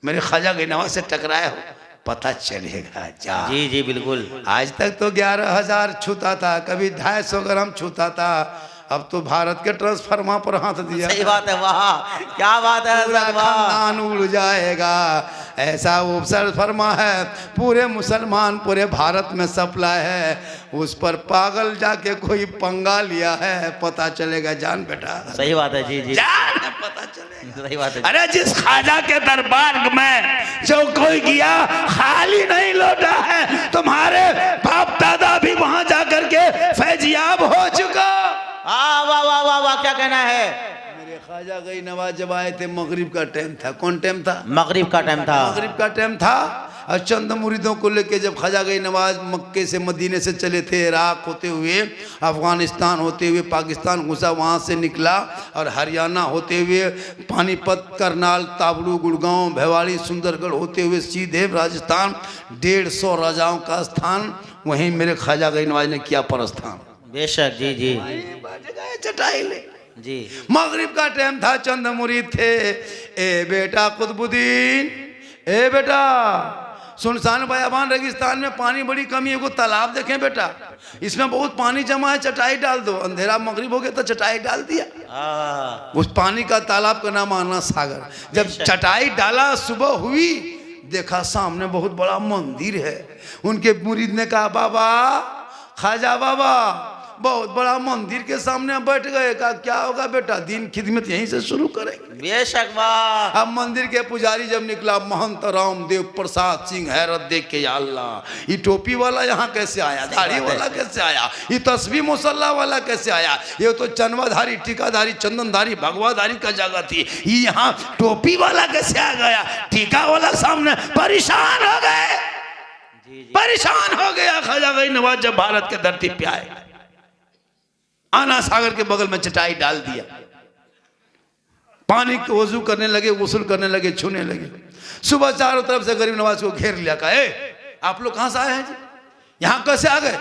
मेरे ख्वाजा गई नवाज से टकराए हो, पता चलेगा जा। जी जी बिल्कुल। आज तक तो 11,000 छूता था, कभी 250 ग्राम छूता था, अब तो भारत के ट्रांसफार्मर पर हाथ दिया। सही बात है, वाह क्या बात है, पूरा खानदान उड़ जाएगा, ऐसा वो ट्रांसफार्मर है, पूरे मुसलमान पूरे भारत में सप्लाई है, उस पर पागल जाके कोई पंगा लिया है, पता चलेगा जान बेटा। सही बात है, जी जी जान पता चलेगा। सही बात है। अरे जिस ख्वाजा के दरबार में जो कोई गया खाली नहीं लौटा है, तुम्हारे बाप दादा भी वहां जाकर के फैजियाब हो चुका। वाह वाह वाह वाह वाह, क्या कहना है। मेरे ख्वाजा गई नवाज जब आए थे, मगरिब का टाइम था। कौन टाइम था? मगरिब का टाइम था। मगरिब का टाइम था। और चंद मुरीदों को लेके जब ख्वाजा गई नवाज मक्के से मदीने से चले थे, इराक होते हुए अफगानिस्तान होते हुए पाकिस्तान घुसा, वहाँ से निकला और हरियाणा होते हुए पानीपत, करनाल, ताबड़ू, गुड़गांव, भिवाड़ी, सुंदरगढ़ होते हुए सीधे राजस्थान, 150 राजाओं का स्थान वहीं मेरे ख्वाजा गई नवाज ने किया प्रस्थान। बेशक, जी जी चटाई ले जी। मगरिब का टाइम था, चंद मुरीद थे। ए बेटा कुतुबुद्दीन, ए बेटा, सुनसान बयाबान रेगिस्तान में पानी बड़ी कमी है, को तालाब देखें बेटा, इसमें बहुत पानी जमा है, चटाई डाल दो। अंधेरा मगरिब हो गया तो चटाई डाल दिया। उस पानी का तालाब का नाम आना सागर। जब चटाई डाला, सुबह हुई, देखा सामने बहुत बड़ा मंदिर है। उनके मुरीद ने कहा, बाबा ख्वाजा बाबा, बहुत बड़ा मंदिर के सामने बैठ गए। कहा क्या होगा बेटा, दिन खिदमत यहीं से शुरू करेंगे। बेशक वाह। अब मंदिर के पुजारी जब निकला, महंत रामदेव प्रसाद सिंह, हैरत देख के, या अल्लाह, ये टोपी वाला यहाँ कैसे आया, दाढ़ी वाला कैसे आया, ये तस्बीह मुसल्ला वाला कैसे आया, ये तो चनवाधारी, टीकाधारी, चंदनधारी, भगवाधारी का जगह थी, ये यहाँ टोपी वाला कैसे आ गया। टीका वाला सामने परेशान हो गए, परेशान हो गया। ख्वाजा गई नवाज जब भारत के धरती पे आए, आना सागर के बगल में चटाई डाल दिया, पानी को वजू करने लगे, गुस्ल करने लगे, छूने लगे। सुबह चारों तरफ से गरीब नवाज को घेर लिया। कहा, आप लोग कहां से आए हैं जी, यहां कैसे आ गए?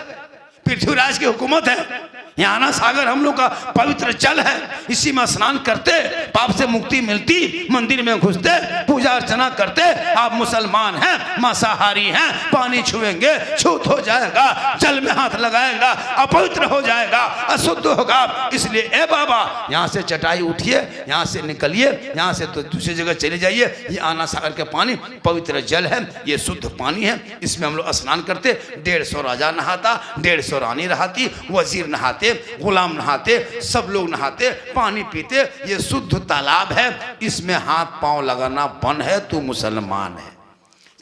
पृथ्वीराज की हुकूमत है, यहाँ आना सागर हम लोग का पवित्र जल है, इसी में स्नान करते पाप से मुक्ति मिलती, मंदिर में घुसते पूजा अर्चना करते। आप मुसलमान हैं, मांसाहारी हैं, पानी छुएंगे छूत हो जाएगा, जल में हाथ लगाएगा अपवित्र हो जाएगा, अशुद्ध होगा। इसलिए ए बाबा, यहाँ से चटाई उठिए, यहाँ से निकलिए, यहाँ से तो दूसरी जगह चले जाइए। ये आना सागर के पानी पवित्र जल है, ये शुद्ध पानी है, इसमें हम लोग स्नान करते। 150 राजा नहाता, 150 रानी नहाती, वजीर नहाते, गुलाम नहाते, सब लोग नहाते, पानी पीते। ये शुद्ध तालाब है, इसमें हाथ पांव लगाना बंद है, तू मुसलमान है।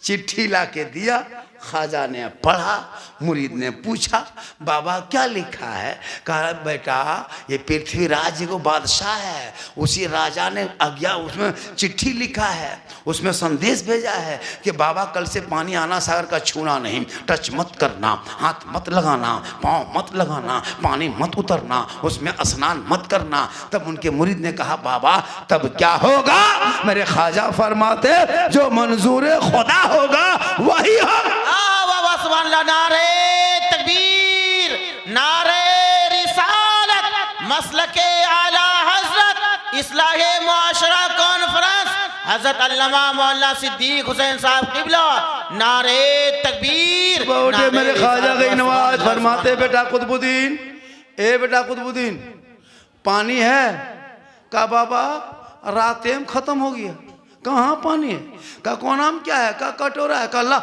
चिट्ठी ला के दिया, ख्वाजा ने पढ़ा, मुरीद ने पूछा, बाबा क्या लिखा है? कहा, बेटा ये पृथ्वीराज को बादशाह है, उसी राजा ने आज्ञा, उसमें चिट्ठी लिखा है, उसमें संदेश भेजा है कि बाबा कल से पानी आना सागर का छूना नहीं, टच मत करना, हाथ मत लगाना, पाँव मत लगाना, पानी मत उतरना, उसमें स्नान मत करना। तब उनके मुरीद ने कहा, बाबा तब क्या होगा? मेरे ख्वाजा फरमाते, जो मंजूर खुदा होगा वही होगा। नारे तकबीर, नारे रिसालत, मसलके आला हजरत, इस्लाहे मुआशरा कॉन्फ्रेंस, हजरत अल्लामा मौलाना सिद्दीक हुसैन साहब किबला, नारे तकबीर। मेरे ख्वाजा गई नवाज फरमाते, बेटा कुतुबुद्दीन, ए बेटा कुतुबुद्दीन, पानी है? का बाबा रातें खत्म हो गया। कहाँ पानी है? का कौन नाम क्या है? का कटोरा है? का ला।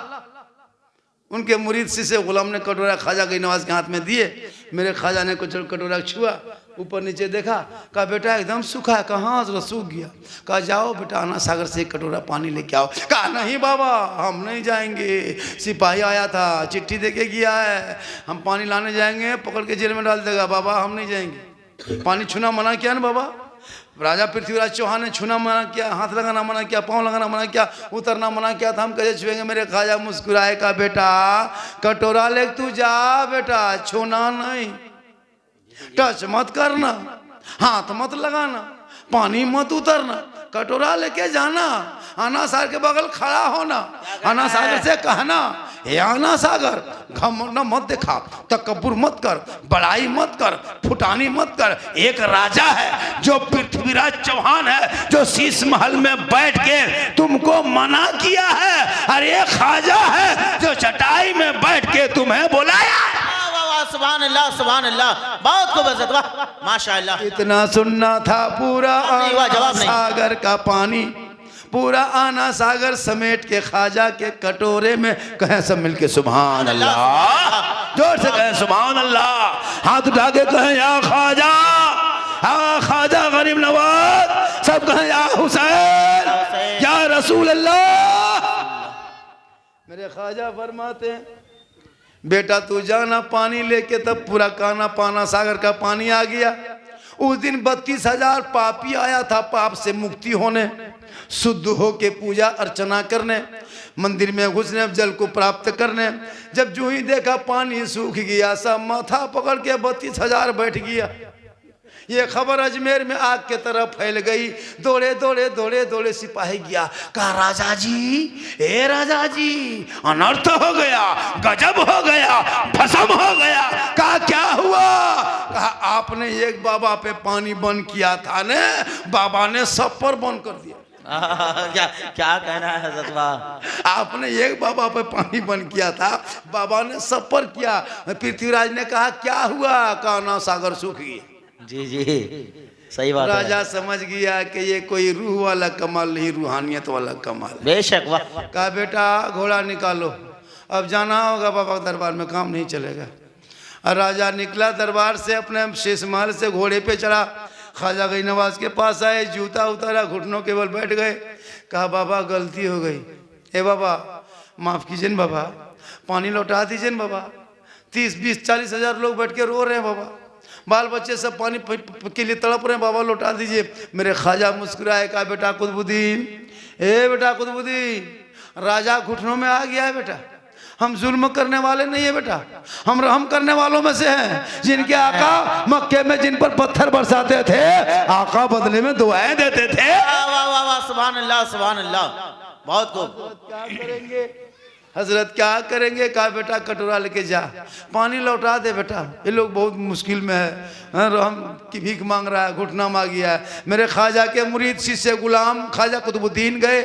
उनके मुरीद से गुलाम ने कटोरा ख्वाजा गई नवाज के हाथ में दिए। मेरे ख्वाजा ने कुछ कटोरा छुआ, ऊपर नीचे देखा, कहा बेटा एकदम सूखा है। कहाँ सूख गया? कहा जाओ बेटा आना सागर से एक कटोरा पानी लेके आओ। कहा नहीं बाबा हम नहीं जाएंगे, सिपाही आया था, चिट्ठी देके गया है, हम पानी लाने जाएंगे पकड़ के जेल में डाल देगा। बाबा हम नहीं जाएंगे। पानी छूना मना किया ना बाबा, राजा पृथ्वीराज चौहान ने छूना मना किया, हाथ लगाना मना किया, पाँव लगाना मना किया, उतरना मना किया था, हम कैसे छुएंगे? मेरे ख्वाजा मुस्कुराए, का बेटा कटोरा ले तू जा, बेटा छूना नहीं, टच मत करना, हाथ मत लगाना, पानी मत उतरना, कटोरा लेके जाना, आना सागर के बगल खड़ा होना, आना सागर से कहना हे आना सागर, घमंड मत दिखा, तकब्बुर मत कर, बड़ाई मत कर, फुटानी मत कर। एक राजा है जो पृथ्वीराज चौहान है, जो शीश महल में बैठ के तुमको मना किया है, और एक ख्वाजा है जो चटाई में बैठ के तुम्हें बुलाया। सुभान अल्लाह, सुभान अल्लाह, बहुत खूब इज्जत, वाह माशाअल्लाह। इतना सुनना था पूरा जवाब नहीं। सागर का पानी, पूरा आना सागर समेट के ख्वाजा के कटोरे में। कहें सब मिलके सुभान अल्लाह, जोर से कहें सुभान अल्लाह, हाथ उठा के कहें या ख्वाजा, हाँ ख्वाजा गरीब नवाज, सब कहें या हुसैन, या रसूल अल्लाह। मेरे ख्वाजा फरमाते हैं, बेटा तू जाना पानी लेके। तब पूरा काना पाना सागर का पानी आ गया। उस दिन 32,000 पापी आया था पाप से मुक्ति होने, शुद्ध हो के पूजा अर्चना करने, मंदिर में घुसने, जल को प्राप्त करने। जब जो ही देखा पानी सूख गया, सब माथा पकड़ के 32,000 बैठ गया। ये खबर अजमेर में आग के तरह फैल गई। दौड़े दौड़े दौड़े दौड़े सिपाही गया, कहा राजा जी, ए राजा जी, अनर्थ हो गया, गजब हो गया, भस्म हो गया। कहा क्या हुआ? कहा आपने एक बाबा पे पानी बंद किया था ने, बाबा ने सब पर बंद कर दिया। क्या क्या कहना है हज़रत वाह? आपने एक बाबा पे पानी बंद किया था, बाबा ने सब पर किया। पृथ्वीराज ने कहा क्या हुआ? कहा ना सागर सूख गया। जी जी सही बात है। राजा समझ गया कि ये कोई रूह वाला कमाल नहीं, रूहानियत वाला कमाल। बेशक वाह। कहा बेटा घोड़ा निकालो, अब जाना होगा बाबा के दरबार में, काम नहीं चलेगा। और राजा निकला दरबार से, अपने शीश महल से घोड़े पे चढ़ा, ख्वाजा गई नवाज के पास आए, जूता उतारा, घुटनों के बल बैठ गए। कहा बाबा गलती हो गई, ए बाबा माफ़ कीजिए न बाबा, पानी लौटा दीजिए न बाबा। 30, 20, 40 हज़ार लोग बैठ के रो रहे हैं बाबा, बाल बच्चे सब पानी के लिए तड़प रहे हैं, बाबा लौटा दीजिए। मेरे ख्वाजा मुस्कुराए, कहा बेटा कुतुबुद्दीन, ए बेटा कुतुबुद्दीन, राजा घुटनों में आ गया है बेटा, हम जुल्म करने वाले नहीं है बेटा, हम रहम करने वालों में से हैं। जिनके आका मक्के में जिन पर पत्थर बरसाते थे, आका बदले में दुआएं देते थे। वाह वाह वाह, सुभान अल्लाह, सुभान अल्लाह, बहुत खूब। क्या करेंगे हजरत, क्या करेंगे? कहा बेटा कटोरा लेके जा, पानी लौटा दे बेटा, ये लोग बहुत मुश्किल में है, हम की भीख मांग रहा है, घुटना मांग गया है। मेरे ख्वाजा के मुरीद शिष्य गुलाम ख्वाजा कुतुबुद्दीन गए,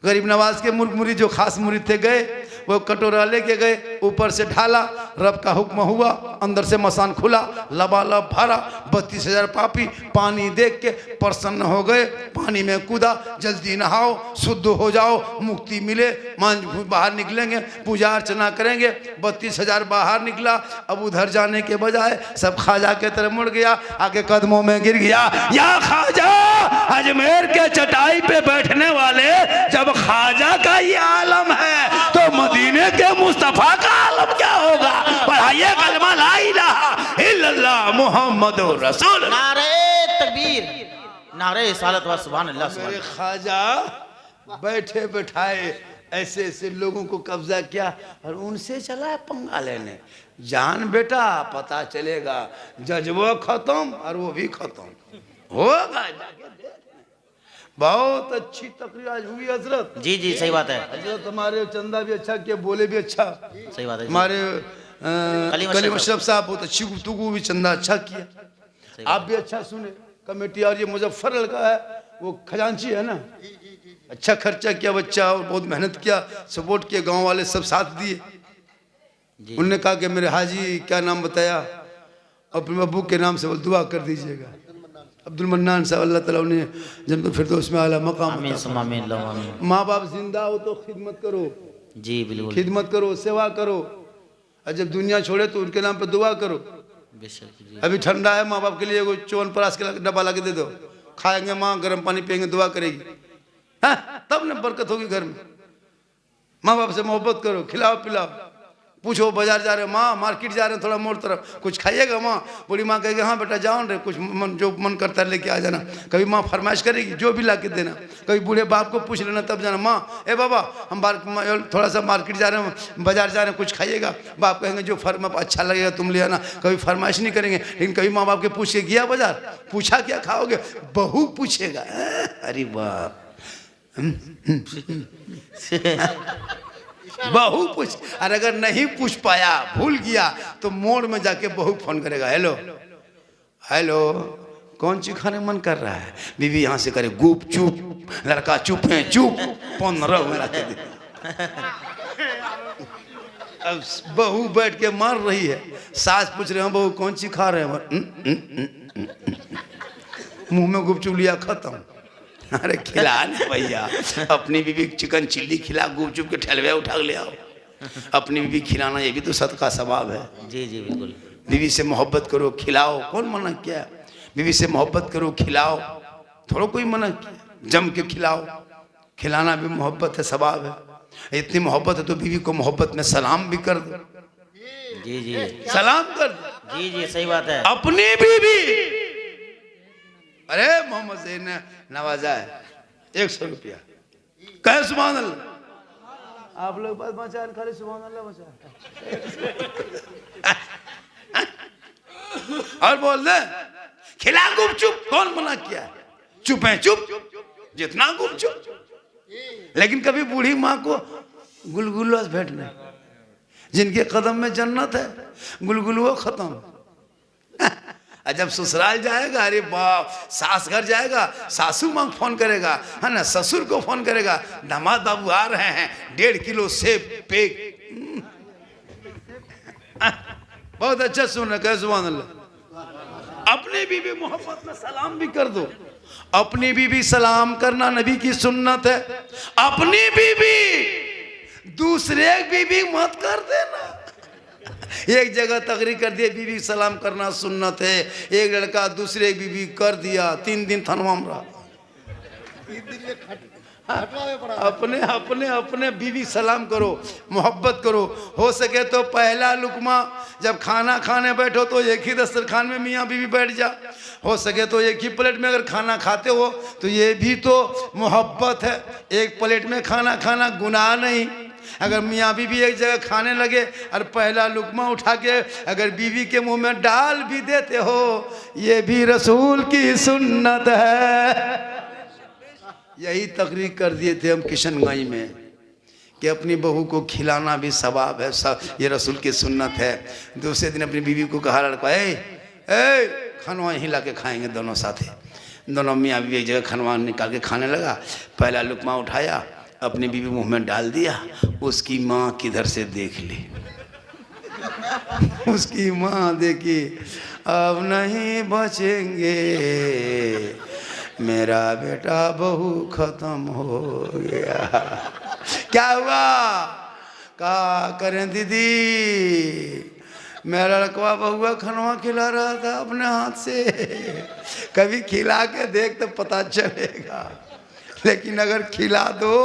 गरीब नवाज के मुरीद जो खास मुरीद थे गए, वो कटोरा लेके गए, ऊपर से ढाला, रब का हुक्म हुआ, अंदर से मसान खुला, लबालब भरा, 32,000 पापी पानी देख के प्रसन्न हो गए, पानी में कूदा, जल्दी नहाओ, शुद्ध हो जाओ, मुक्ति मिले, बाहर निकलेंगे, पूजा अर्चना करेंगे। 32,000 बाहर निकला। अब उधर जाने के बजाय सब ख्वाजा के तरफ मुड़ गया, आके कदमों में गिर गया। या ख्वाजा, अजमेर के चटाई पे बैठने वाले जब ख्वाजा का ये आलम है, तो मदीने के मुस्तफा का आलम क्या होगा? पढ़ाइए कलमा ला इलाहा इल्लल्लाह मुहम्मदुर रसूल। नारे तकबीर, नारे रिसालत व सुभान अल्लाह। मेरे ख्वाजा बैठे बैठाए ऐसे ऐसे लोगों को कब्जा किया और उनसे चला पंगा लेने। जान बेटा, पता चलेगा जज्बा खत्म और वो भी खत्म होगा। बहुत अच्छी तकरीर आज हुई हजरत। जी जी सही बात है हजरत, हमारे चंदा भी अच्छा किया, बोले भी अच्छा। सही बात है। हमारे कलीम अशरफ साहब बहुत अच्छी गुफ्तगू भी, चंदा अच्छा किया, आप भी अच्छा सुने। कमेटी और ये मुजफ्फर का है, वो खजांची है ना, अच्छा खर्चा किया बच्चा, और बहुत मेहनत किया, सपोर्ट किया, गांव वाले सब साथ दिए। उन्होंने कहा कि मेरे हाजी क्या नाम बताया, अपने अब्बू के नाम से वो दुआ कर दीजिएगा, अब्दुल मन्नान साहब, अल्लाह ताला उन्हें जन्नत फिरदौस में आला मकाम। माँ बाप जिंदा हो तो खिदमत करो, जी बिल्कुल खिदमत करो, सेवा करो, और जब दुनिया छोड़े तो उनके नाम पे दुआ करो। अभी ठंडा है, माँ बाप के लिए चौवन परास के डब्बा ला के दे दो, खाएंगे माँ, गर्म पानी पियेंगे, दुआ करेगी, हाँ तब न बरकत होगी घर में। माँ बाप से मोहब्बत करो, खिलाओ पिलाओ, पूछो बाजार जा रहे हो माँ, मार्केट जा रहे हैं थोड़ा मोड़ तरफ, कुछ खाइएगा माँ? बूढ़ी माँ कहेगी हाँ बेटा जाओ रे, कुछ मन जो मन करता है लेके आ जाना। कभी माँ फरमाइश करेगी जो भी ला के देना, कभी बूढ़े बाप को पूछ लेना तब जाना, माँ ए बाबा हम थोड़ा सा मार्केट जा रहे हैं, बाजार जा रहे हैं, कुछ खाइएगा? बाप कहेंगे जो अच्छा लगेगा तुम ले आना। कभी फरमाइश नहीं करेंगे, लेकिन कभी माँ बाप के पूछ के गया बाजार, पूछा क्या खाओगे? बहू पूछेगा, अरे बाप बहू पूछ, और अगर नहीं पूछ पाया, भूल गया, तो मोड़ में जाके बहू फोन करेगा, हेलो हेलो कौन चीज खाने मन कर रहा है? बीवी यहाँ से करे गुप चुप, लड़का चुप है चुप, 15 मिला के दे। अब बहू बैठ के मार रही है, सास पूछ रहे हैं बहू कौन सी खा रहे हैं? मुंह में गुपचुप लिया, खत्म। अरे खिला नहीं भैया, अपनी बीवी चिकन चिल्ली खिला, गुपचुप के ठेलवे उठा ले आओ। अपनी बीवी खिलाना ये भी तो सदका सवाब है। जी जी बिल्कुल। बीवी से मोहब्बत करो, खिलाओ, कौन मना किया? बीवी से मोहब्बत करो, खिलाओ, थोड़ा कोई मना किया? जम के खिलाओ, खिलाना भी मोहब्बत है, सवाब है। इतनी मोहब्बत है तो बीवी को मोहब्बत में सलाम भी कर दो। जी जी सलाम कर दो। जी जी सही बात है। अपनी बीवी, अरे मोहम्मद से ने नवाजा है 100 रुपया, कहे सुभान अल्लाह। आप लोग बात बचा खाली सुभान अल्लाह बचा। और बोल दे खिला गुपचुप, कौन मना किया? चुप है चुप, जितना गुपचुप। लेकिन कभी बूढ़ी माँ को गुलगुला भेंट नहीं, जिनके कदम में जन्नत है, गुलगुलुआ खत्म। जब ससुराल जाएगा, अरे बाप, सास घर जाएगा, सासू माँ फोन करेगा, है ना, ससुर को फोन करेगा, दामाद बाबू आ रहे हैं, 1.5 किलो सेब पेक। बहुत अच्छा सुन रहे, कहे सुभान अल्लाह। अपनी बीवी मोहब्बत में सलाम भी कर दो। अपनी बीवी सलाम करना नबी की सुन्नत है। अपनी बीवी, दूसरे बीवी मत कर देना। एक जगह तकरीर कर दिया, बीवी सलाम करना सुन्नत है, एक लड़का दूसरे बीवी कर दिया, 3 दिन थनवा में रहा। अपने अपने अपने बीवी सलाम करो, मोहब्बत करो। हो सके तो पहला लुकमा जब खाना खाने बैठो तो एक ही दस्तरखान में मियाँ बीवी बैठ जा। हो सके तो एक ही प्लेट में अगर खाना खाते हो तो ये भी तो मोहब्बत है। एक प्लेट में खाना खाना गुनाह नहीं। अगर मियाँ बीवी एक जगह खाने लगे और पहला लुकमा उठा के अगर बीवी के मुंह में डाल भी देते हो, ये भी रसूल की सुन्नत है। यही तकरीर कर दिए थे हम किशनगंज में कि अपनी बहू को खिलाना भी सवाब है, सब ये रसूल की सुन्नत है। दूसरे दिन अपनी बीवी को कहा लड़का, ए खानवा यहीं ला के खाएंगे दोनों साथ ही। दोनों मियाँ बीवी एक जगह खानवा निकाल के खाने लगा। पहला लुकमा उठाया, अपनी बीवी मुंह में डाल दिया। उसकी माँ किधर से देख ली, उसकी माँ देखी, अब नहीं बचेंगे, मेरा बेटा बहू खत्म हो गया। क्या हुआ? क्या करें दीदी, मेरा लड़का बहुआ खनवा खिला रहा था अपने हाथ से। कभी खिला के देख तो पता चलेगा, लेकिन अगर खिला दो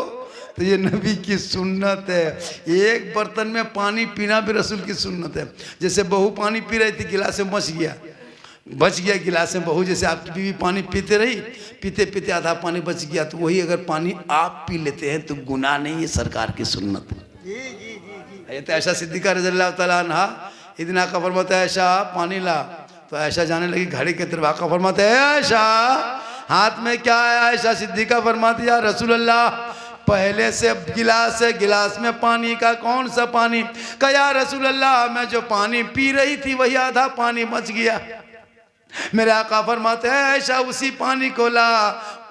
तो ये नबी की सुन्नत है। एक बर्तन में पानी पीना भी रसूल की सुन्नत है। जैसे बहू पानी पी रही थी, गिलास में बच गया गिलास में बहू, जैसे आपकी बीवी पानी पीते रही, पीते पीते आधा पानी बच गया, तो वही अगर पानी आप पी लेते हैं तो गुनाह नहीं है, सरकार की सुन्नत है। तो ऐसा सिद्दीक़ा रज़ियल्लाहु तआला अन्हा इतना का फरमाता है, ऐसा पानी ला, तो ऐसा जाने लगी घड़ी के तरफ, आका फरमाते हैं ऐसा हाथ में क्या है? ऐसा सिद्दीक़ा फरमाती या रसूल अल्लाह, पहले से गिलास है, गिलास में पानी का कौन सा पानी? कहा या रसूल अल्लाह, मैं जो पानी पी रही थी वही आधा पानी बच गया। मेरे आका फरमाते हैं ऐसा उसी पानी को ला,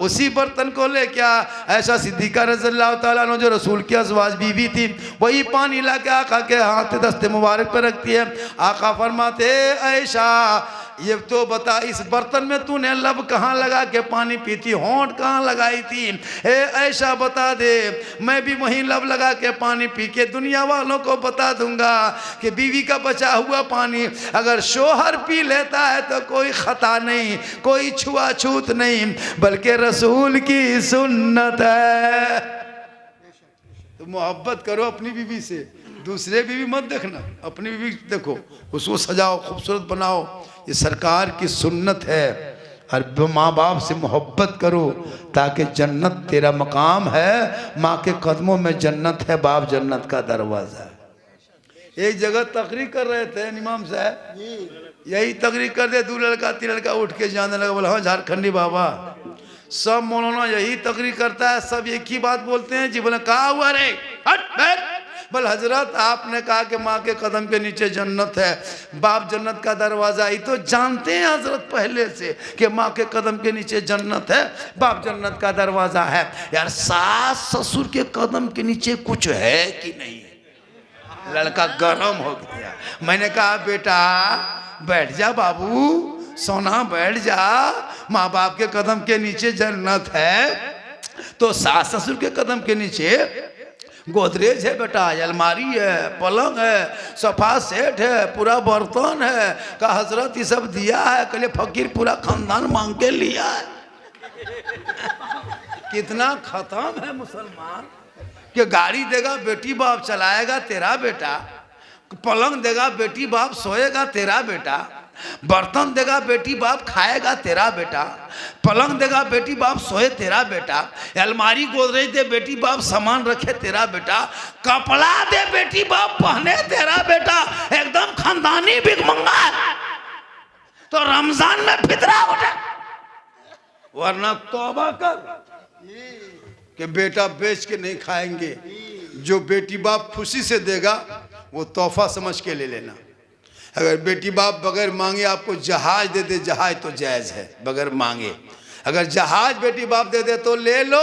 उसी बर्तन को ले। क्या? ऐसा सिद्दीक़ा रज़ियल्लाहु ताला अन्हा जो रसूल की अज़वाज बीवी थी, वही पानी ला के आका के हाथ दस्ते मुबारक पर रखती है। आका फरमाते ऐसा, ये तो बता इस बर्तन में तूने लब कहाँ लगा के पानी पीती, होंठ कहाँ लगाई थी? ऐसा बता दे, मैं भी वहीं लब लगा के पानी पी के दुनिया वालों को बता दूंगा कि बीवी का बचा हुआ पानी अगर शोहर पी लेता है तो कोई खता नहीं, कोई छुआछूत नहीं, बल्कि रसूल की सुन्नत है। तो मोहब्बत करो अपनी बीवी से, दूसरे बीवी मत देखना, अपनी बीवी देखो, उसको सजाओ, खूबसूरत बनाओ, ये सरकार की सुन्नत है। और माँ बाप से मोहब्बत करो ताकि जन्नत तेरा मकाम है, माँ के कदमों में जन्नत है, बाप जन्नत का दरवाज़ा है। एक जगह तकरीर कर रहे थे इमाम साहब, यही तकरीर कर दे, 2 लड़का 3 लड़का उठ के जाने लगा, बोला हाँ झारखंडी बाबा, सब मौलाना यही तकरीर करता है, सब एक ही बात बोलते हैं जी। बोले कहा हुआ रे, हट बैठ, बल हजरत आपने कहा कि माँ के कदम के नीचे जन्नत है, बाप जन्नत का दरवाज़ा, ये तो जानते हैं हजरत पहले से कि माँ के कदम के नीचे जन्नत है, बाप जन्नत का दरवाज़ा है। यार सास ससुर के कदम के नीचे कुछ है कि नहीं? लड़का गरम हो गया। मैंने कहा बेटा बैठ जा बाबू, सोना बैठ जा, माँ बाप के कदम के नीचे जन्नत है तो सास ससुर के कदम के नीचे गोदरेज है बेटा, अलमारी है, पलंग है, सोफा सेट है, पूरा बर्तन है। का हजरत ये सब दिया है? कल फकीर पूरा खानदान मांग के लिया है। कितना खत्म है मुसलमान कि गाड़ी देगा बेटी बाप चलाएगा तेरा बेटा, पलंग देगा बेटी बाप सोएगा तेरा बेटा, बर्तन देगा बेटी बाप खाएगा तेरा बेटा, पलंग देगा बेटी बाप सोए तेरा बेटा, अलमारी गोदरेज दे बेटी बाप सामान रखे तेरा बेटा, कपड़ा दे बेटी बाप पहने तेरा बेटा, एकदम खानदानी भिखमंगा है। तो रमजान में फितरा उठे, वरना तौबा कर कि बेटा बेच के नहीं खाएंगे। जो बेटी बाप खुशी से देगा वो तोहफा समझ के ले लेना। अगर बेटी बाप बगैर मांगे आपको जहाज दे दे, जहाज तो जायज़ है बगैर मांगे। अगर जहाज बेटी बाप दे दे तो ले लो,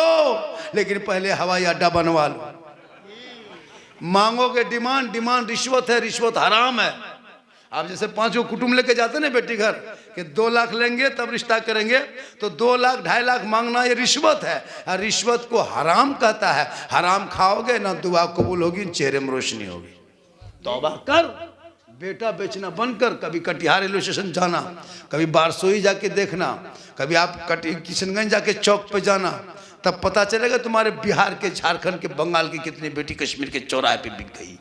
लेकिन पहले हवाई अड्डा बनवा लो। मांगोगे डिमांड, डिमांड रिश्वत है, रिश्वत हराम है। आप जैसे 5 कुटुंब लेके जाते ना बेटी घर कि 2 लाख लेंगे तब रिश्ता करेंगे, तो 2 लाख 2.5 लाख मांगना ये रिश्वत है, और रिश्वत को हराम कहता है। हराम खाओगे ना दुआ कबूल होगी, चेहरे में रोशनी होगी। तौबा कर, बेटा बेचना बंद कर। कभी कटिहार रेलवे स्टेशन जाना, कभी बारसोई जाके देखना, कभी आप किशनगंज जाके चौक पे जाना, तब पता चलेगा तुम्हारे बिहार के, झारखंड के, बंगाल की कितनी बेटी कश्मीर के चौराहे पे बिक गई।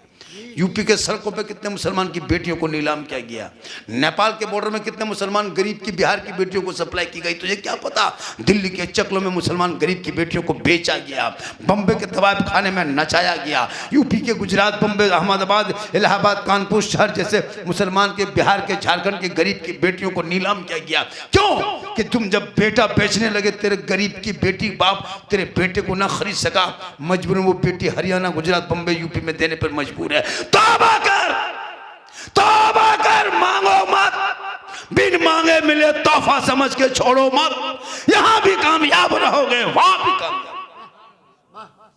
यूपी के सड़कों पे कितने मुसलमान की बेटियों को नीलाम किया गया। नेपाल के बॉर्डर में कितने मुसलमान गरीब की बिहार की बेटियों को सप्लाई की गई। तुझे क्या पता दिल्ली के चकलों में मुसलमान गरीब की बेटियों को बेचा गया, बम्बे के तवायफ खाने में नचाया गया। यूपी के गुजरात, बम्बे, अहमदाबाद, इलाहाबाद, कानपुर शहर जैसे मुसलमान के, बिहार के, झारखंड के गरीब की बेटियों को नीलाम किया गया। क्यों? कि तुम जब बेटा बेचने लगे, तेरे गरीब की बेटी बाप तेरे बेटे को ना खरीद सका, मजबूर वो बेटी हरियाणा, गुजरात, बम्बे, यूपी में देने पर मजबूर है। तौबा कर, तौबा कर, मांगो मत, बिन मांगे मिले तोहफा समझ के छोड़ो मत। यहां भी कामयाब रहोगे, वहां भी कामयाब।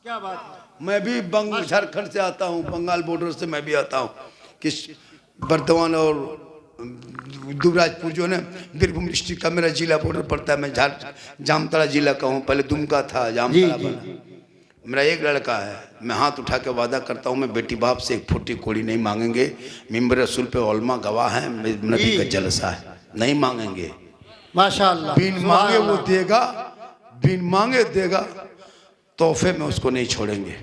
क्या बात है। मैं भी झारखंड से आता हूं, बंगाल बॉर्डर से मैं भी आता हूं। कि बर्धमान और दुबराजपुर जो है बीरभूम डिस्ट्रिक्ट का मेरा जिला बॉर्डर पड़ता है। मैं जामताड़ा जिला का हूँ, पहले दुमका था, जामताड़ा बना। मेरा एक लड़का है, मैं हाथ उठा के वादा करता हूँ मैं बेटी बाप से 1 फुटी कोड़ी नहीं मांगेंगे। मिंबर रसूल पे ओलमा गवाह है, नबी का जलसा है, नहीं मांगेंगे। माशाअल्लाह, बिन मांगे वो देगा, बिन मांगे देगा, तोहफे में उसको नहीं छोड़ेंगे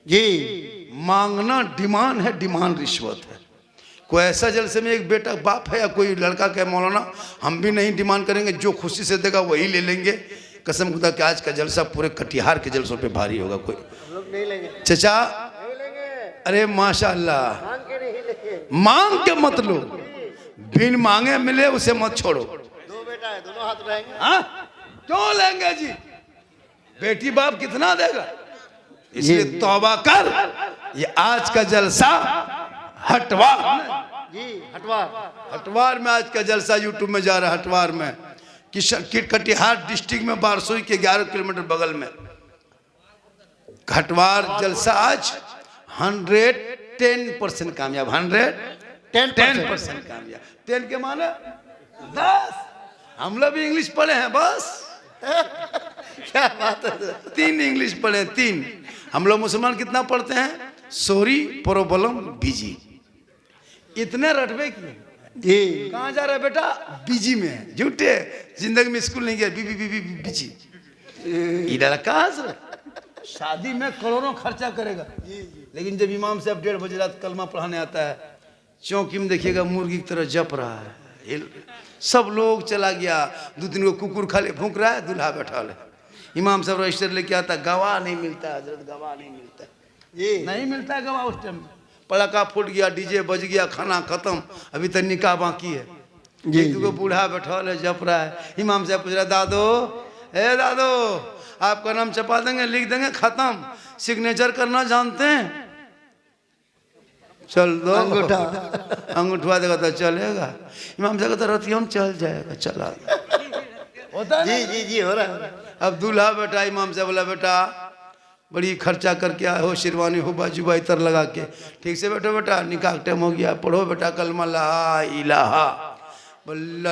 जी। मांगना डिमांड है, डिमांड रिश्वत है। कोई ऐसा जलसे में एक बेटा बाप है या कोई लड़का कहे मौलाना हम भी नहीं डिमांड करेंगे, जो खुशी से देगा वही ले लेंगे। कसम खुदा कि आज का जलसा पूरे कटिहार के जलसों पे भारी होगा। कोई नहीं लेंगे, चचा, नहीं लेंगे, अरे माशाअल्लाह, मांग के नहीं लेंगे। मांग के मत लो, बिन मांगे मिले उसे मत छोड़ो। 2 बेटा है, दोनों हाथ रहेंगे। हाँ क्यों लेंगे जी, बेटी बाप कितना देगा। इसलिए तौबा कर, ये आज का जलसा हटवार जी, हटवार, हटवार में आज का जलसा यूट्यूब में जा रहा है। हटवार में कटिहार डिस्ट्रिक्ट में बारसोई के 11 किलोमीटर बगल में हटवार जलसा आज 110% कामयाब। 110% कामयाब। 10 के माने 10। हम लोग भी इंग्लिश पढ़े हैं बस। क्या बात है। 3 इंग्लिश पढ़े, 3। हम लोग मुसलमान कितना पढ़ते हैं? Sorry, problem, busy. इतने रटबे की जी। कहाँ जा रहा है बेटा? बिजी में है। झूठे, जिंदगी में स्कूल नहीं गया, बिजी। ये लड़का शादी में करोड़ों खर्चा करेगा, लेकिन जब इमाम साहब 1:30 बजे रात कलमा पढ़ाने आता है, चौकी में देखिएगा मुर्गी की तरह जप रहा है। सब लोग चला गया, 2-3 को कुकुर खाले भूख रहा है, दूल्हा बैठा है। इमाम साहब रजिस्टर लेके आता, गवाह नहीं मिलता हजरत, गवाह नहीं मिलता, ये नहीं मिलता गवाह। उस टाइम पड़ाका फूट गया, डीजे बज गया, खाना खत्म, अभी तक निकाह बाकी है। एक बूढ़ा बैठा है, जप रहा है। इमाम साहब पूछ रहा, दादो, हे दादो, आपका नाम छपा देंगे, लिख देंगे, खत्म। सिग्नेचर करना जानते हैं? चल दो अंगूठा। अंगूठवा देगा तो चलेगा। इमाम साहब कहता रतिया में चल जाएगा, चला होता है जी ना? जी जी हो रहा है। अब दूल्हा बेटा इमाम साहब बोला बेटा बड़ी खर्चा करके आए हो, शेरवानी हो, बाजू इतर लगा के, ठीक से बैठो बेटा, निकाह का टाइम हो गया, पढ़ो बेटा कलमा ला इलाहा बोला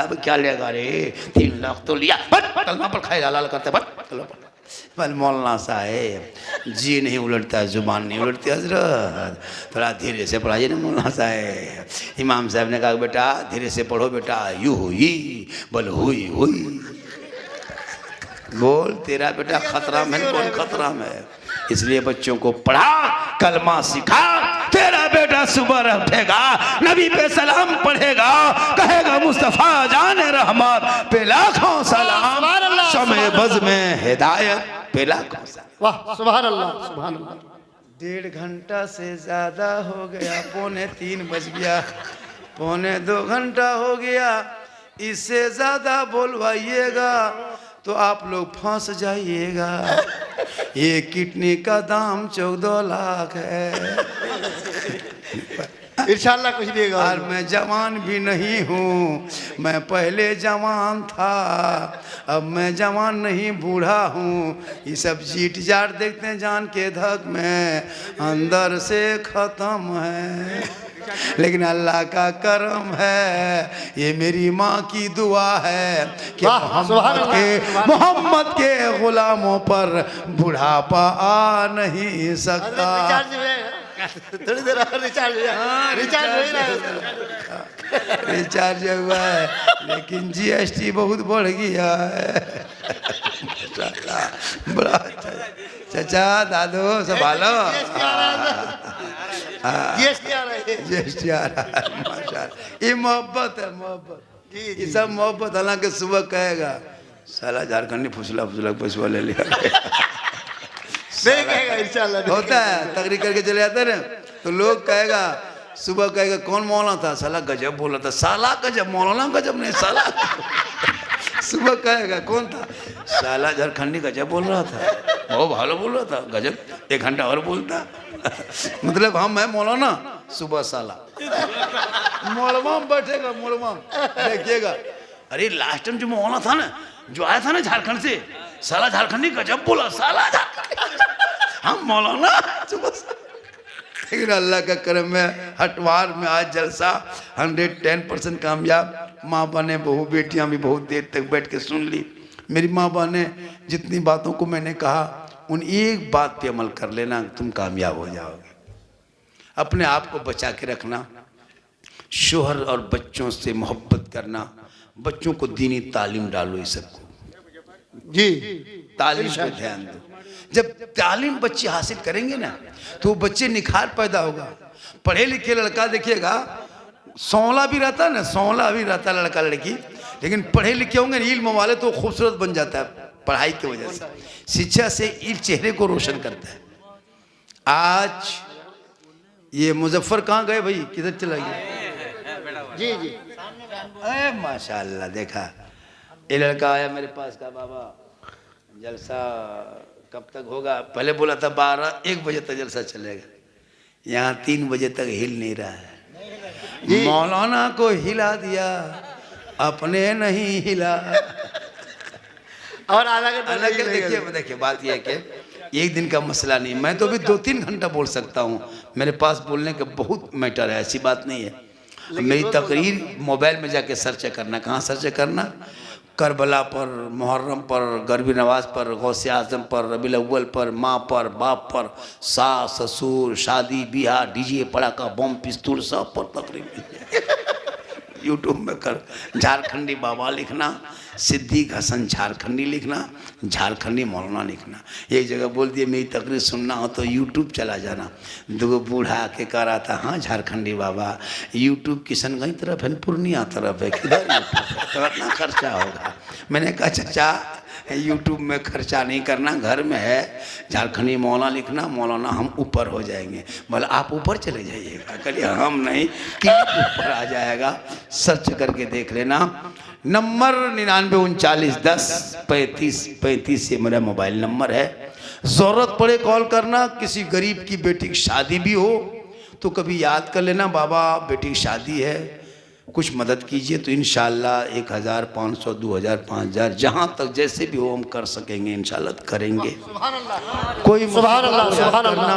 अब क्या लेगा रे, 3 लाख तो लिया, कलमा पर खाए लाल करते पर मौलाना साहेब जी नहीं उलटता, जुबान नहीं उलटती हजरत, थोड़ा धीरे से पढ़ाइए ना मौलाना साहेब। इमाम साहब ने कहा बेटा धीरे से पढ़ो बेटा, यू हुई बोल हुई हुई, बोल तेरा बेटा खतरा में, कौन खतरा में है, इसलिए बच्चों को पढ़ा, कलमा सिखा, तेरा बेटा सुबह उठेगा, नबी पे सलाम पढ़ेगा, कहेगा मुस्तफा जाने रहमत पे लाखों सलाम, शमे बज में हिदायत पे लाखों सलाम। वाह सुभान अल्लाह सुभान अल्लाह। 1.5 घंटा से ज्यादा हो गया, 2:45 बज गया, 2:45 घंटा हो गया, इससे ज्यादा बोलवाइएगा तो आप लोग फंस जाइएगा। ये किडनी का दाम 14 लाख है इंशाल्लाह कुछ देगा। और मैं जवान भी नहीं हूँ, मैं पहले जवान था, अब मैं जवान नहीं बूढ़ा हूँ। ये सब जीट जाट देखते हैं जान के धक में, अंदर से ख़त्म है, लेकिन अल्लाह का करम है, ये मेरी माँ की दुआ है कि मोहम्मद के गुलामों पर बुढ़ापा आ नहीं सकता। रिचार्ज में थोड़ी देर और रिचार्ज रिचार्ज हो ही रहा है। रिचार्ज हुआ है लेकिन जीएसटी बहुत बढ़ गया है। बड़ा अच्छा। चाचा दादू संभालो, जीएसटी आ रहा है। जीएसटी आ रहा है माशाल्लाह। ये मोहब्बत है, मोहब्बत, ये सब मोहब्बत। हालांकि सुबह कहेगा साला झारखंडी फुसला फुसला पशुआ ले लिया, कहेगा इंशाल्लाह होता है, तकरीर करके चले जाते हैं ना, तो लोग कहेगा सुबह कहेगा कौन मौलाना था, साला गजब बोला था, साला गजब, मौलाना गजब नहीं साला। सुबह कहेगा कौन था, साला झारखंडी गजब बोल रहा था, बहुत भालो बोल रहा था, गजब, 1 घंटा और बोलता। मतलब हम है मौलाना, सुबह साला मौलवा बैठेगा, मौलवा देखिएगा, अरे लास्ट टाइम जो मौलाना था ना, जो आया था ना झारखंड से, साला झारखंडी गजब बोला, साला हम मौलाना सुबह। लेकिन अल्लाह का करम है, हटवार में आज जलसा 110% कामयाब। माँ बने बहू बेटियां भी बहुत देर तक बैठ के सुन ली। मेरी माँ बने जितनी बातों को मैंने कहा, उन एक बात पे अमल कर लेना, तुम कामयाब हो जाओगे। अपने आप को बचा के रखना, शोहर और बच्चों से मोहब्बत करना, बच्चों को दीनी तालीम डालो, ये सबको जी तालीम पे ध्यान दो। जब तालीम बच्चे हासिल करेंगे ना, तो वो बच्चे निखार पैदा होगा। पढ़े लिखे लड़का देखिएगा, सौला भी रहता है ना, सौला भी रहता है लड़का लड़की, लेकिन पढ़े लिखे होंगे इल्म वाले तो खूबसूरत बन जाता है पढ़ाई की वजह से। शिक्षा से इल्म चेहरे को रोशन करता है। आज ये मुजफ्फर कहाँ गए भाई, किधर चला गया? जी जी माशाल्लाह, देखा ये लड़का आया मेरे पास, का बाबा जलसा कब तक होगा? पहले बोला था 12-1 बजे तक जलसा चलेगा, यहाँ 3 बजे तक हिल नहीं रहा है। मौलाना को हिला दिया, अपने नहीं हिला। और आधा घंटा देखिए बात यह है कि एक दिन का मसला नहीं, मैं तो अभी 2-3 घंटा बोल सकता हूँ, मेरे पास बोलने का बहुत मैटर है, ऐसी बात नहीं है। मेरी तकरीर मोबाइल में जाके सर्च करना, कहाँ सर्च करना, करबला पर, मुहर्रम पर, गरबी नवाज पर, गौसे आजम पर, रबीउल अव्वल पर, माँ पर, बाप पर, सास ससुर, शादी ब्याह, डीजे पड़ाका बम पिस्तौल सब पर तकरीर यूट्यूब में कर। झारखंडी बाबा लिखना, सिद्दीक हसन झारखंडी लिखना, झारखंडी मौलाना लिखना। एक जगह बोल दिए मेरी तकरीर सुनना हो तो यूट्यूब चला जाना। 2 बूढ़ा आके कह रहा था, हाँ झारखंडी बाबा यूट्यूब किशनगंज तरफ है, पूर्णिया तरफ है, किधर तो इतना खर्चा होगा। मैंने कहा चाचा यूट्यूब में खर्चा नहीं करना, घर में है झारखंडी मौलाना लिखना, मौलाना हम ऊपर हो जाएंगे। बोला आप ऊपर चले जाइएगा, कहिए हम नहीं, क्लिप ऊपर आ जाएगा, सर्च करके देख लेना। नंबर 99 39 10 35 35 ये मेरा मोबाइल नंबर है। ज़रूरत पड़े कॉल करना, किसी गरीब की बेटी की शादी भी हो तो कभी याद कर लेना, बाबा बेटी की शादी है कुछ मदद कीजिए, तो इंशाल्लाह 1000, 500, 2000, 5000 जहाँ तक जैसे भी हो हम कर सकेंगे इंशाल्लाह करेंगे। कोई सुभान अल्लाह, सुभान करना,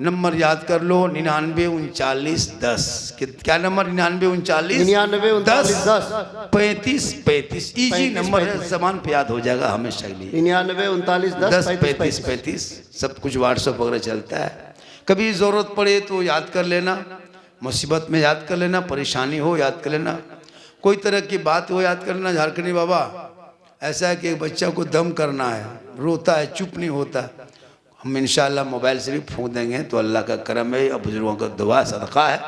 नंबर याद कर लो 99 39 10। क्या नंबर? 99 39 99 10 35 35। इजी नंबर है, सामान पे याद हो जाएगा हमेशा के लिए। 99 39 10 10 35 35 सब कुछ व्हाट्सएप वगैरह चलता है। कभी ज़रूरत पड़े तो याद कर लेना, मुसीबत में याद कर लेना, परेशानी हो याद कर लेना, कोई तरह की बात हो याद कर लेना। झारखंडी बाबा ऐसा है कि एक बच्चा को दम करना है, रोता है, चुप नहीं होता, हम इंशाल्लाह मोबाइल से भी फूंक देंगे तो अल्लाह का करम है और बुजुर्गों का दुआ सदका है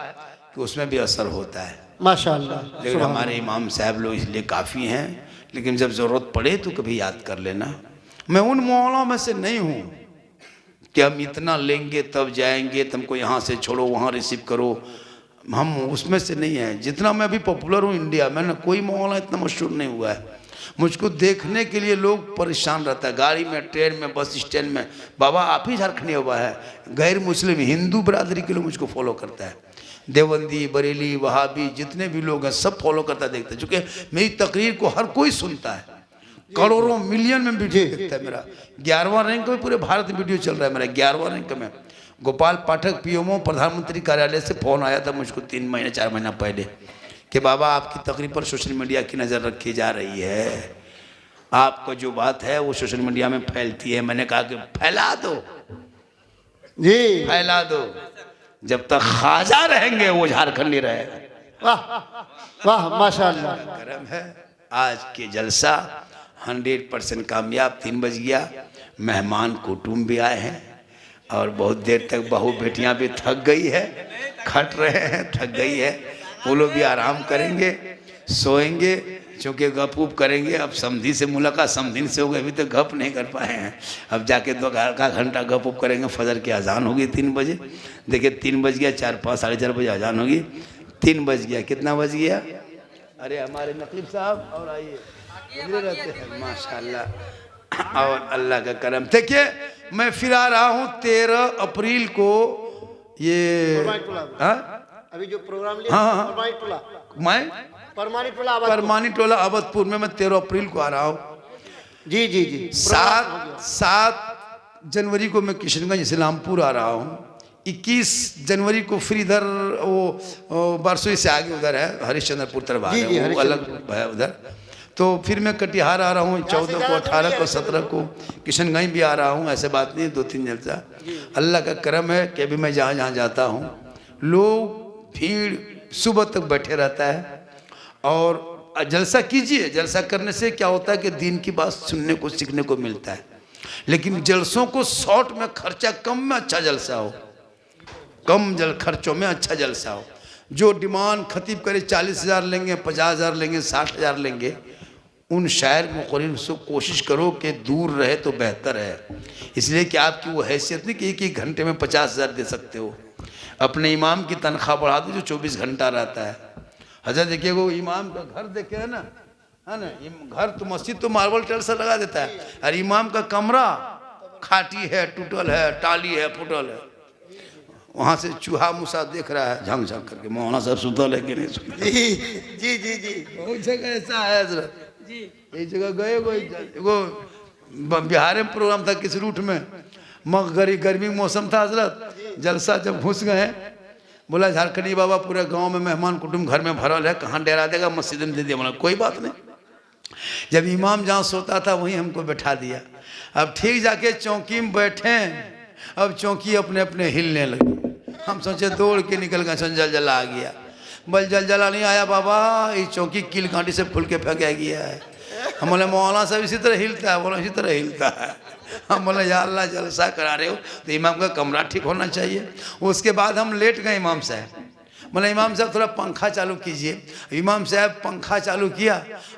कि उसमें भी असर होता है माशाअल्लाह। लेकिन हमारे इमाम साहब लोग इसलिए काफ़ी हैं, लेकिन जब ज़रूरत पड़े तो कभी याद कर लेना। मैं उन मौलाओं में से नहीं हूँ कि हम इतना लेंगे तब जाएंगे, तुमको यहाँ से छोड़ो वहाँ रिसीव करो, हम उसमें से नहीं हैं। जितना मैं अभी पॉपुलर हूँ इंडिया में ना, कोई मौलाना इतना मशहूर नहीं हुआ है। मुझको देखने के लिए लोग परेशान रहता है, गाड़ी में, ट्रेन में, बस स्टैंड में, बाबा आप ही झारखंडी हुआ है। गैर मुस्लिम हिंदू बरादरी के लोग मुझको फॉलो करता है, देवबंदी, बरेली, वहाबी जितने भी लोग हैं सब फॉलो करता देखते हैं, चूँकि मेरी तकरीर को हर कोई सुनता है, करोड़ों मिलियन में वीडियो देखता है। मेरा 11वां रैंक में पूरे भारत में वीडियो चल रहा है, मेरा 11वां रैंक में। गोपाल पाठक पीएमओ प्रधानमंत्री कार्यालय से फ़ोन आया था मुझको 3 महीने 4 महीना पहले कि बाबा आपकी तकरीर पर सोशल मीडिया की नज़र रखी जा रही है, आपका जो बात है वो सोशल मीडिया में फैलती है। मैंने कहा कि फैला दो जी, फैला दो, जब तक ख्वाजा रहेंगे वो झारखंडी रहेगा। वाह वाह माशाअल्लाह। करम है आज के जलसा 100% कामयाब। 3 बज गया, मेहमान कुटुंब भी आए हैं और बहुत देर तक बहू बेटियां भी थक गई है, खट रहे हैं, थक गई है, वो लोग भी आराम करेंगे, सोएंगे, चूँकि गप उप करेंगे। अब समधी से मुलाकात समधिन से हो गई, अभी तो गप नहीं कर पाए हैं, अब जाके 2 घंटा गप उप करेंगे। फजर की अजान होगी 3 बजे, देखिए 3 बज गया, 4, 5, साढ़े 4 बजे अजान होगी, 3 बज गया, कितना बज गया? अरे हमारे नकीब साहब और आइए, रहते हैं माशाल्लाह और अल्लाह का करम। देखिए मैं फिर आ रहा हूँ 13 अप्रैल को, ये अभी जो प्रोग्राम लिया हाँ, मैं परमानी टोला अवधपुर में मैं 13 अप्रैल को आ रहा हूँ। जी जी जी। 7 जनवरी को मैं किशनगंज इस्लामपुर आ रहा हूँ। 21 जनवरी को फिर इधर वो बरसोई से आगे उधर है हरिश्चंद्रपुर तरफ आ रहा है, वो अलग है उधर। तो फिर मैं कटिहार आ रहा हूँ 14 को, 18 को, 17 को किशनगंज भी आ रहा हूँ। ऐसे बात नहीं, 2-3 जलसा। अल्लाह का करम है कि अभी मैं जहाँ जहाँ जाता हूँ लोग भीड़ सुबह तक बैठे रहता है। और जलसा कीजिए, जलसा करने से क्या होता है कि दीन की बात सुनने को, सीखने को मिलता है। लेकिन जलसों को शॉर्ट में, खर्चा कम में अच्छा जलसा हो, कम खर्चों में अच्छा जलसा हो। जो डिमांड खतीब करे 40,000 लेंगे, 50,000 लेंगे, 60,000 लेंगे, उन शायर मुक़र्रिर से कोशिश करो कि दूर रहे तो बेहतर है। इसलिए कि आपकी वो हैसियत नहीं कि एक घंटे में 50,000 दे सकते हो। अपने इमाम की तनख्वाह बढ़ा दो जो 24 घंटा रहता है। हजरत देखिए वो इमाम का घर देखे है ना, घर तो मस्जिद तो मार्बल टाइल से लगा देता है, और इमाम का कमरा खाटी है, टूटल है, टाली है, फुटल है। वहाँ से चूहा मूसा देख रहा है झांक झांक करके, मौलाना साहब सुतल है कि नहीं सुतल। जी जी जी। बहुत जगह ऐसा है हजरत जी। एक जगह गए वो बिहार में प्रोग्राम था किस रूट में, गर्मी मौसम था हजरत, जलसा जब घुस गए, बोला झारखंडी बाबा पूरे गांव में मेहमान कुटुंब घर में भरल है, कहाँ डेरा देगा, मस्जिद में दे दिया। बोला कोई बात नहीं। जब इमाम जहाँ सोता था वहीं हमको बैठा दिया। अब ठीक जाके चौकी में बैठे, अब चौकी अपने अपने हिलने लगी। हम सोचे दौड़ के निकल गए, जलजला आ गया। बल जलजला नहीं आया बाबा, ये चौकी कील कांटी से फुल के फेंका गया है। हम बोले मौलाना साहब इसी तरह हिलता है, बोला इसी तरह हिलता है। हम बोले या अल्लाह जलसा करा रहे हो तो इमाम का कमरा ठीक होना चाहिए। उसके बाद हम लेट गए इमाम साहब, बोले इमाम साहब थोड़ा पंखा चालू कीजिए। इमाम साहब पंखा चालू किया,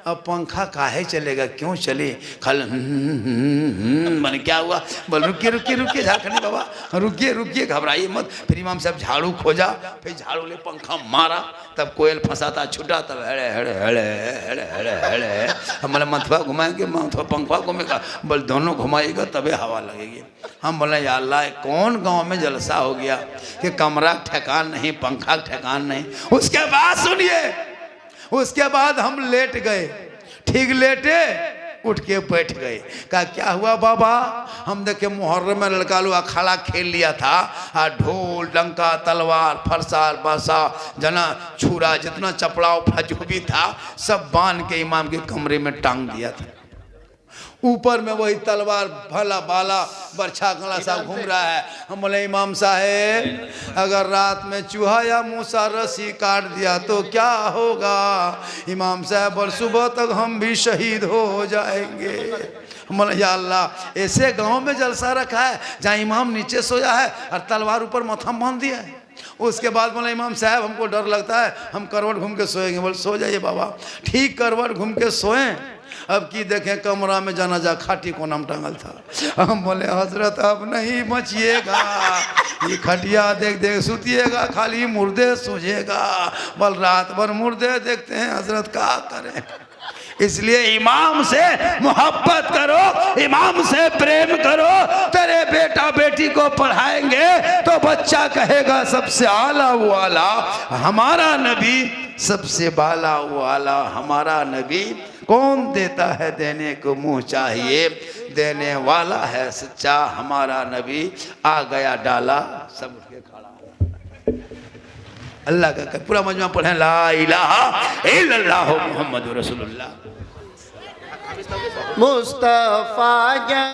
अब पंखा काहे चलेगा, क्यों चले, खाली मैंने क्या हुआ? बोल रुकिए रुकिए रुकिए झारखंडी बाबा, रुकिए रुकिए, घबराइए मत। फिर इमाम साहब झाड़ू खोजा, फिर झाड़ू ले पंखा मारा, तब कोयल फंसाता छूटा, तब हेड़े हेड़े हेड़े हेड़े हेड़े हेड़े हम बोले मथुआ घुमाएंगे, मथुआ पंखा घूमेगा। बोल दोनों घुमाएगा तभी हवा लगेगी। हम बोले या अल्लाह कौन गांव में जलसा हो गया कि कमरा ठेकान नहीं, पंखा ठेकान नहीं। उसके बाद सुनिए, उसके बाद हम लेट गए, ठीक लेटे उठ के बैठ गए। कहा क्या हुआ बाबा? हम देखे मुहर्रम में लड़का लोग अखाड़ा खेल लिया था, ढोल डंका तलवार फरसाल बासा जना छुरा जितना चपड़ा उपड़ा जो भी था सब बांध के इमाम के कमरे में टांग दिया था। ऊपर में वही तलवार भला बाला बरछा गला सा घूम रहा है। हम बोले इमाम साहेब अगर रात में चूहा या मूसा रस्सी काट दिया तो क्या होगा? इमाम साहब और सुबह तक हम भी शहीद हो जाएंगे। हम बोले या अल्लाह ऐसे गांव में जलसा रखा है जहाँ इमाम नीचे सोया है और तलवार ऊपर माथा बांध दिया है। उसके बाद बोला इमाम साहब हमको डर लगता है, हम करवट घूम के सोएंगे। बोले सो जाइए बाबा। ठीक करवट घूम के सोएं। अब की देखें कमरा में जनाजा खाटी को नाम टांगल था। हम बोले हजरत अब नहीं बचिएगा, ये खटिया देख देख सुतिएगा, खाली मुर्दे सूझेगा। बल रात भर मुर्दे देखते हैं हजरत, क्या करें? इसलिए इमाम से मोहब्बत करो, इमाम से प्रेम करो। तेरे बेटा बेटी को पढ़ाएंगे तो बच्चा कहेगा सबसे आला वो आला हमारा नबी, सबसे बाला वो आला हमारा नबी। कौन देता है देने को मुंह चाहिए, देने वाला है सच्चा हमारा नबी। आ गया डाला सब उठ के खड़ा। अल्लाह का पूरा मजमा पढ़े ला इलाहा इल्लल्लाह मुहम्मदुर रसूलुल्लाह। मुस्तफा